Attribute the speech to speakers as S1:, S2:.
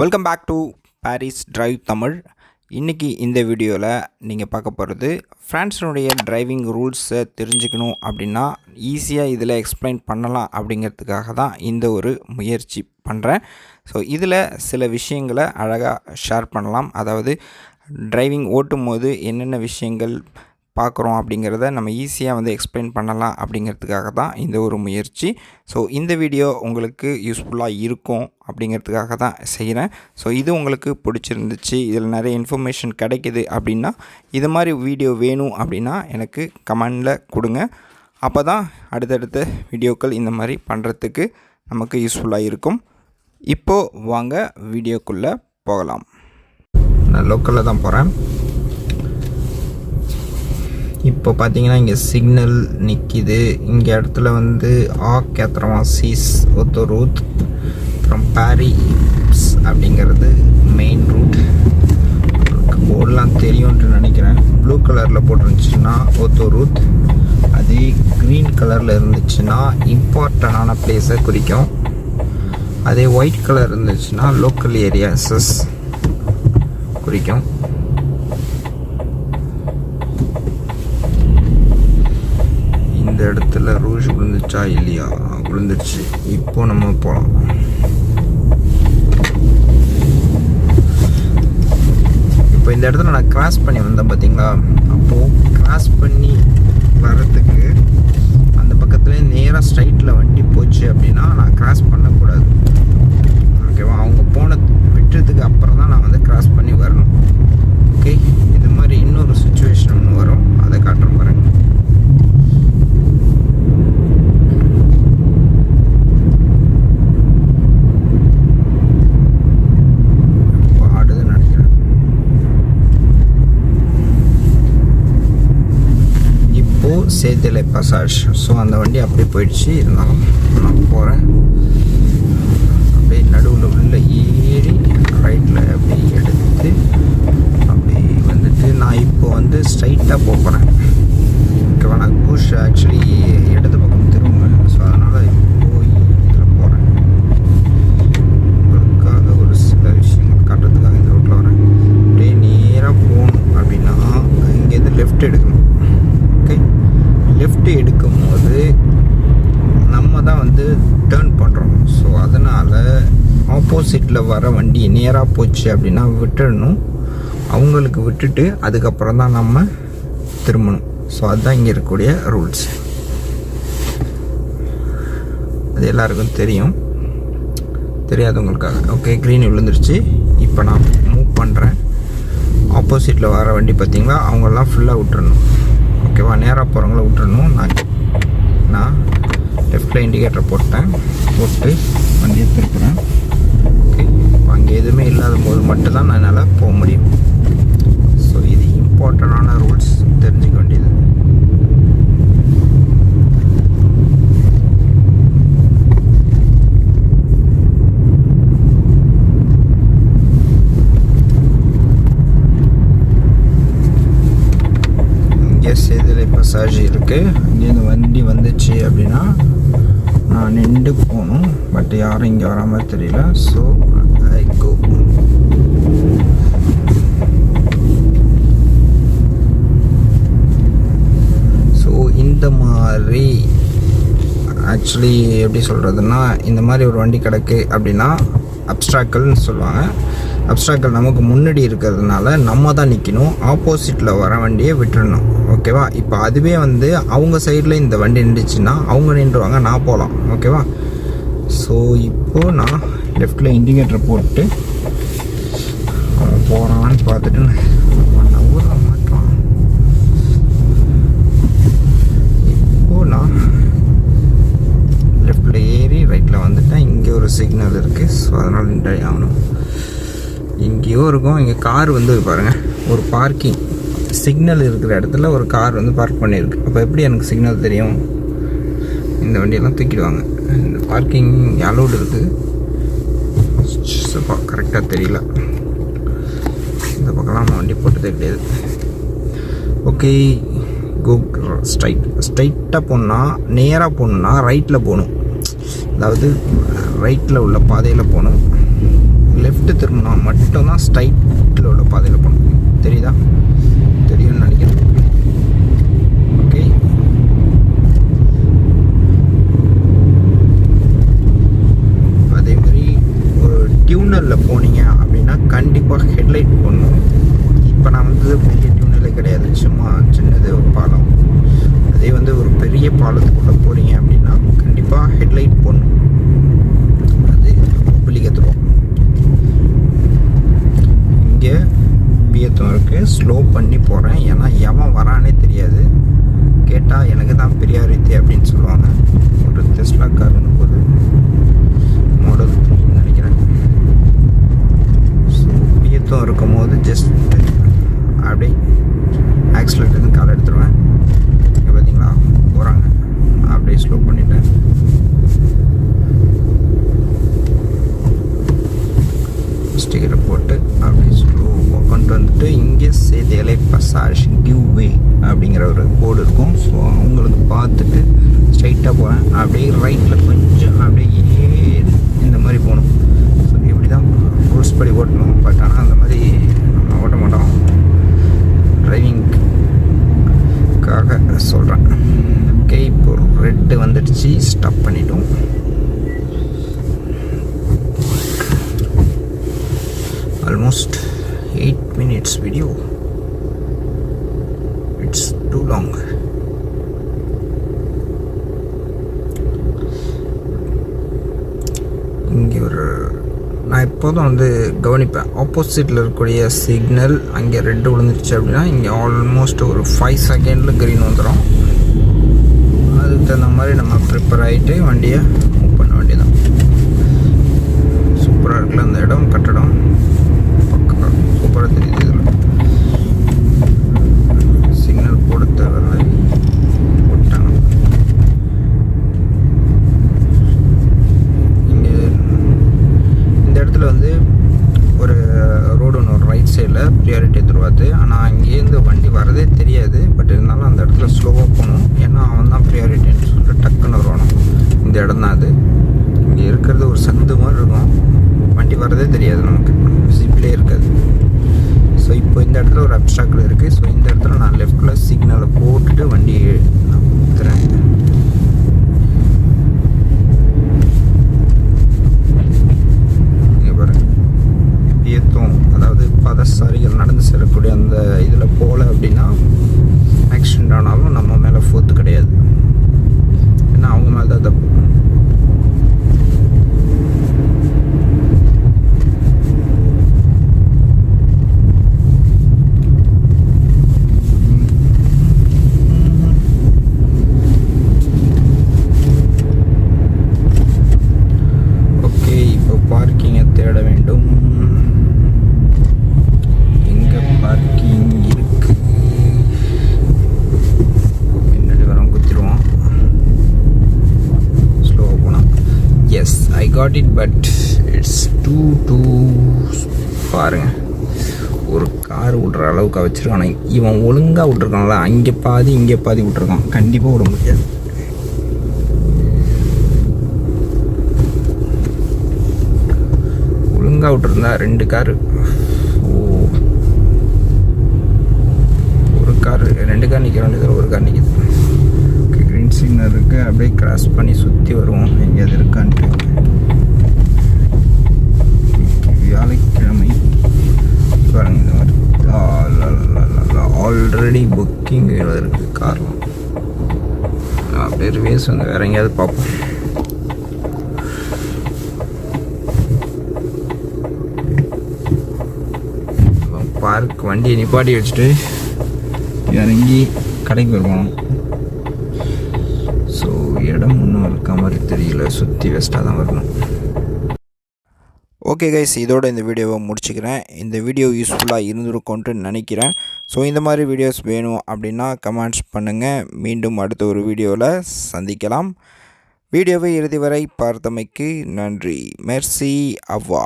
S1: Welcome back to Paris Drive Tamil. இன்றைக்கி இந்த வீடியோவில் நீங்கள் பார்க்க போகிறது ஃப்ரான்ஸினுடைய டிரைவிங் ரூல்ஸை தெரிஞ்சுக்கணும் அப்படின்னா ஈஸியாக இதில் எக்ஸ்பிளைன் பண்ணலாம் அப்படிங்கிறதுக்காக தான் இந்த ஒரு முயற்சி பண்ணுறேன். ஸோ இதில் சில விஷயங்களை அழகாக ஷேர் பண்ணலாம். அதாவது டிரைவிங் ஓட்டும் போது என்னென்ன விஷயங்கள் பார்க்குறோம் அப்படிங்கிறத நம்ம ஈஸியாக எக்ஸ்பிளைன் பண்ணலாம் அப்படிங்கிறதுக்காக தான் இந்த ஒரு முயற்சி. ஸோ இந்த வீடியோ உங்களுக்கு யூஸ்ஃபுல்லாக இருக்கும் அப்படிங்கிறதுக்காக தான் செய்கிறேன். ஸோ இது உங்களுக்கு பிடிச்சிருந்துச்சு, இதில் நிறைய இன்ஃபர்மேஷன் கிடைக்கிது அப்படின்னா இது மாதிரி வீடியோ வேணும் அப்படின்னா எனக்கு கமெண்டில் கொடுங்க. அப்போ தான் அடுத்தடுத்த வீடியோக்கள் இந்த மாதிரி பண்ணுறதுக்கு நமக்கு யூஸ்ஃபுல்லாக இருக்கும். இப்போது வாங்க வீடியோக்குள்ளே போகலாம். நான் லோக்கலில் தான் போகிறேன். இப்போ பார்த்தீங்கன்னா இங்கே சிக்னல் நிற்கிது. இங்கே இடத்துல ஆக்கேத்திரமாசிஸ் ஒத்தோரூத் ஃப்ரம் பாரிஸ் அப்படிங்கிறது மெயின் ரூட். போர்டெலாம் தெரியும்னு நினைக்கிறேன். ப்ளூ கலரில் போட்டிருந்துச்சுன்னா ஒத்தோரூத், அதே க்ரீன் கலரில் இருந்துச்சுன்னா இம்பார்ட்டண்டான பிளேஸை குறிக்கும். அதே ஒயிட் கலர் இருந்துச்சுன்னா லோக்கல் ஏரியாஸஸ் குறிக்கும். இந்த இடத்துல ரூஷ் விழுந்துச்சா இல்லையா? விழுந்துருச்சு. இப்போ நம்ம போகலாம். இப்போ இந்த இடத்துல நான் கிராஸ் பண்ணி வந்தேன் பார்த்தீங்களா? அப்போது கிராஸ் பண்ணி வர்றதுக்கு அந்த பக்கத்துலேயே நேராக ஸ்ட்ரைட்டில் வண்டி போச்சு அப்படின்னா நான் கிராஸ் பண்ணக்கூடாது. ஓகேவா? அவங்க விட்டுறதுக்கு அப்புறம் தான் நான் கிராஸ் பண்ணி வரணும். ஓகே, இது மாதிரி இன்னொரு சுச்சுவேஷன் ஒன்று வரும், அதை காட்டுறேன் பாருங்க. CRETEIL passage. ஸோ அந்த வண்டி அப்படியே போயிடுச்சு. இருந்தாலும் நான் போகிறேன். அப்படியே நடுவில் உள்ள ஏறி ரைட்டில் அப்படியே எடுத்து அப்படியே நான் இப்போ ஸ்ட்ரைட்டாக போகிறேன். ஓகேவா? நான் புஷ் ஆக்சுவலி இடது பக்கம் திரும்புவேன். ஸோ அதனால் போய் இதில் போகிறேன். உங்களுக்காக ஒரு சில விஷயங்கள் காட்டுறதுக்காக இந்த ரோட்டில் வரேன். அப்படியே நேராக போகணும் அப்படின்னா இங்கேருந்து லெஃப்ட் எடுக்கணும். ஓகே, லெஃப்ட் எடுக்கும் போது நம்ம தான் டேர்ன் பண்ணுறோம். ஸோ அதனால் ஆப்போசிட்டில் வர வண்டி நேராக போச்சு அப்படின்னா விட்டுடணும். அவங்களுக்கு விட்டுட்டு அதுக்கப்புறம் தான் நம்ம திரும்பணும். ஸோ அதுதான் இங்கே இருக்கக்கூடிய ரூல்ஸ். அது எல்லாருக்கும் தெரியும், தெரியாதவங்களுக்காக. ஓகே, க்ரீன் விழுந்துருச்சு. இப்போ நான் மூவ் பண்ணுறேன். ஆப்போசிட்டில் வர வண்டி பார்த்திங்களா, அவங்கெல்லாம் ஃபுல்லாக விட்டுறணும். ஓகேவா? நேராக போகிறவங்கள விட்டுறணும். நான் லெஃப்டில் இண்டிகேட்டர் போட்டு வண்டியை திருப்புறேன். ஓகே, அங்கே எதுவுமே இல்லாத போது மட்டும்தான் நான் என்னால் போக முடியும். ஸோ இது இம்பார்ட்டண்டான ரூல்ஸ், தெரிஞ்சுக்க வேண்டியது. CRETEIL பசாஜ் இருக்குது. இங்கேருந்து வண்டி வந்துச்சு அப்படின்னா நான் நின்று போகணும். பட் யாரும் இங்கே வர மாதிரி தெரியல. So I go. ஸோ இந்த மாதிரி ஆக்சுவலி எப்படி சொல்கிறதுன்னா, இந்த மாதிரி ஒரு வண்டி கிடக்கு அப்படின்னா அப்ஸ்ட்ராக்கல்னு சொல்லுவாங்க. அப்ஸ்ட்ராக்கல் நமக்கு முன்னாடி இருக்கிறதுனால நம்ம தான் நிற்கணும். ஆப்போசிட்டில் வர வண்டியை விட்டுடணும். ஓகேவா? இப்போ அதுவே அவங்க சைடில் இந்த வண்டி நின்றுச்சுன்னா அவங்க நின்றுவாங்க, நான் போகலாம். ஓகேவா? ஸோ இப்போது நான் லெஃப்டில் இண்டிகேட்டர் போட்டு அவன் போகிறான்னு பார்த்துட்டு ஊற மாட்டான். இப்போது நான் லெஃப்டில் ஏறி ரைட்டில் வந்துட்டேன். இங்கே ஒரு சிக்னல் இருக்குது. ஸோ அதனால் நின்று ஆகணும். எங்கேயோ இருக்கும். இங்கே கார் பாருங்கள், ஒரு பார்க்கிங் சிக்னல் இருக்கிற இடத்துல ஒரு கார் பார்க் பண்ணியிருக்கு. அப்போ எப்படி எனக்கு சிக்னல் தெரியும்? இந்த வண்டியெல்லாம் தூக்கிடுவாங்க. இந்த பார்க்கிங் அலோடு இருக்குது. கரெக்டாக தெரியல. இந்த பக்கம்லாம் நம்ம வண்டி போட்டதே கிடையாது. ஓகே, கோ ஸ்ட்ரைட்டாக போகணுன்னா, நேராக போகணுன்னா ரைட்டில் போகணும். அதாவது ரைட்டில் உள்ள பாதையில் போகணும். லெஃப்ட் திரும்பினா மட்டும்தான் ஸ்ட்ரைட்டில் உள்ள பாதையில் போகணும். தெரியுதா? தெரியும்னு நினைக்கிறேன். ஓகே, அதே மாதிரி ஒரு டியூனலில் போனீங்க அப்படின்னா கண்டிப்பாக ஹெட்லைட் போடணும். இப்போ நான் வந்து பெரிய டியூனலே கிடையாது, சும்மா சின்னது ஒரு பாலம். அதே வந்து ஒரு பெரிய பாலத்துக்குள்ளே போகிறீங்க அப்படின்னா கண்டிப்பாக ஹெட்லைட் போடணும். அது பிள்ளைக்கத்துருவோம். இங்கே பியத்தம் இருக்குது, ஸ்லோ பண்ணி போகிறேன். ஏன்னா எவன் வரானே தெரியாது. கேட்டால் எனக்கு தான் பிரியாரிட்டி அப்படின்னு சொல்லுவாங்க. ஒரு டெஸ்லா காருன்னு போது மாடல் 3 நினைக்கிறேன். ஸோ பியத்தம் இருக்கும் போது ஜஸ்ட் அப்படியே ஆக்சிலேட்டர்லேருந்து கால் எடுத்துருவேன். இங்கே பார்த்தீங்களா போகிறாங்க, அப்படியே ஸ்லோ பண்ணிட்டேன். ஸ்டிக்கரை போட்டு அப்படியே ஸ்லோவாக கொண்டு வந்துட்டு இங்கே CRETEIL பசாஜ் கிவ் வே அப்படிங்கிற ஒரு போர்டு இருக்கும். ஸோ அவங்களுக்கு பார்த்துட்டு ஸ்ட்ரைட்டாக போகிறேன். அப்படியே ரைட்டில் கொஞ்சம் அப்படியே இந்த மாதிரி போகணும். ஸோ இப்படி தான் ரூல்ஸ் படி ஓட்டணும். பட் ஆனால் அந்த மாதிரி நம்ம ஓட்ட மாட்டோம். டிரைவிங்காக சொல்கிறேன். ஓகே, இப்போ ரெட்டு வந்துடுச்சு, ஸ்டாப் பண்ணிட்டோம். Almost 8 minutes video. It's too long. இங்கே நான் எப்போதும் வந்து கவனிப்பேன், ஆப்போசிட்டில் இருக்கக்கூடிய சிக்னல் அங்கே ரெட்டு விழுந்துருச்சு அப்படின்னா இங்கே ஆல்மோஸ்ட் ஒரு 5 செகண்டில் க்ரீன் வந்துடும். அதுக்கு தகுந்த மாதிரி நம்ம ப்ரிப்பேர் ஆகிட்டு வண்டியை மூவ் பண்ண வேண்டியதான். சூப்பராக இருக்குல்ல அந்த இடம், கட்டடம் சூப்பராக தெரியுது. இதில் சிக்னல் போட தேவையில்லை, போட்டாங்க. இங்கே இந்த இடத்துல வந்து ஒரு ரோடு ஒன்று ஒரு ரைட் சைடில் ப்ரியாரிட்டி தருவாது. ஆனால் அங்கேருந்து வண்டி வரதே தெரியாது. பட் இருந்தாலும் அந்த இடத்துல ஸ்லோவாக போகணும். ஏன்னா அவன் தான் ப்ரியாரிட்டின்னு சொல்லிட்டு டக்குன்னு வரணும். இந்த இடம் தான் அது. இங்கே இருக்கிறது ஒரு சந்து மாதிரி இருக்கும். வண்டி வரதே தெரியாது, நமக்கு விசிபிளே இருக்காது. ஸோ இப்போ இந்த இடத்துல ஒரு அப்ஸ்ட்ராக்டில் இருக்குது. ஸோ இந்த இடத்துல நான் லெஃப்டில் சிக்னலை போட்டுட்டு வண்டி நான் ஊற்றுறேன். இங்கே பாருங்க, பியத்தும் அதாவது பதசாரிகள் நடந்து செல்லக்கூடிய அந்த இதில் போகல அப்படின்னா ஆக்சிடெண்ட் ஆனாலும் நம்ம மேலே ஃபோர்த்து கிடையாது. ஏன்னா அவங்க மேலே தான் தப்பு. பார்க்கிங்கை தேட வேண்டும். எங்கே பார்க்கிங் இருக்கு? பின்னாடி வரோம், குத்திடுவோம். ஸ்லோவாக போனால் yes I got it. But it's too பாருங்க, ஒரு கார் விட்ற அளவுக்கு வச்சுருக்கான். இவன் ஒழுங்காக விட்ருக்கான்ல, அங்கே பாதி இங்கே பாதி விட்ருக்கான். கண்டிப்பாக விட முடியாது. ஒழுங்காக விட்டுருந்தா 2 காரு, ஒரு கார் 2 கார் நிற்க வேண்டியது, ஒரு கார் நிற்கிது. ஓகே, க்ரீன் சிக்னல் இருக்குது. அப்படியே கிராஸ் பண்ணி சுற்றி வருவோம் எங்கேயாவது இருக்கான்ட்டு. வியாழக்கிழமை பாருங்க, இந்த மாதிரி ஆல்ரெடி புக்கிங் இருக்குது கார்லாம். அப்படியே ரிவேஸ் வந்து வேறு எங்கேயாவது பார்ப்போம். பார்க் வண்டியை நிப்பாட்டி வச்சுட்டு இறங்கி கடைக்கு வருவோம். ஸோ இடம் ஒன்றும் இருக்க மாதிரி தெரியல, சுற்றி வெஸ்ட்டாக தான் வரணும். ஓகே கைஸ், இதோட இந்த வீடியோவை முடிச்சுக்கிறேன். இந்த வீடியோ யூஸ்ஃபுல்லாக இருந்திருக்கும்ட்டு நினைக்கிறேன். ஸோ இந்த மாதிரி வீடியோஸ் வேணும் அப்படின்னா கமெண்ட்ஸ் பண்ணுங்கள். மீண்டும் அடுத்த ஒரு வீடியோவில் சந்திக்கலாம். வீடியோவை இறுதி வரை பார்த்தமைக்கு நன்றி. மெர்சி அவ்வா.